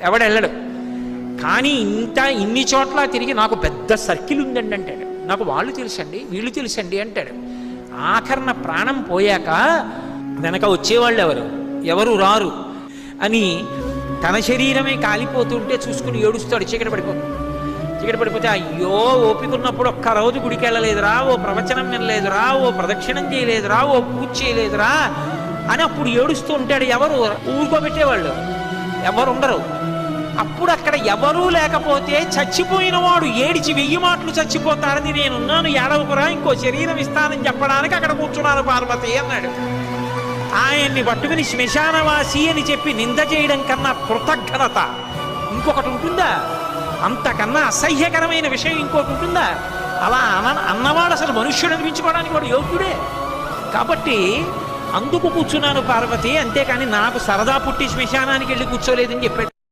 ఎవడెళ్ళడు. కానీ ఇన్ని చోట్ల తిరిగి నాకు పెద్ద సర్కిల్ ఉందండి అంటాడు. నాకు వాళ్ళు తెలుసండి, వీళ్ళు తెలుసండి అంటాడు. ఆఖరణ ప్రాణం పోయాక వెనక వచ్చేవాళ్ళు ఎవరు రారు అని తన శరీరమే కాలిపోతుంటే చూసుకుని ఏడుస్తాడు. చీకటి పడిపోతే అయ్యో ఓపిక ఉన్నప్పుడు ఒక్క రోజు గుడికి వెళ్ళలేదురా, ఓ ప్రవచనం వినలేదురా, ఓ ప్రదక్షిణం చేయలేదురా, ఓ పూజ చేయలేదురా అని అప్పుడు ఏడుస్తూ ఉంటాడు. ఎవరు ఊరుకోబెట్టేవాళ్ళు ఎవరు ఉండరు. అప్పుడు అక్కడ ఎవరూ లేకపోతే చచ్చిపోయిన వాడు ఏడిచి 1000 మాటలు చచ్చిపోతారని నేనున్నాను, ఏడవకురా, ఇంకో శరీరం ఇస్తానని చెప్పడానికి అక్కడ కూర్చున్నాను పార్వతి అన్నాడు. ఆయన్ని పట్టుకుని శ్మశానవాసి అని చెప్పి నింద చేయడం కన్నా కృతజ్ఞత ఇంకొకటి ఉంటుందా? అంతకన్నా అసహ్యకరమైన విషయం ఇంకోటి ఉంటుందా? అలా అన్నవాడు అసలు మనుష్యుడు అనిపించుకోవడానికి వాడు యోగ్యుడే. కాబట్టి అందుకు కూర్చున్నాను పార్వతి, అంతేకాని నాకు సరదా పుట్టి శ్మశానానికి వెళ్ళి కూర్చోలేదని చెప్పాడు.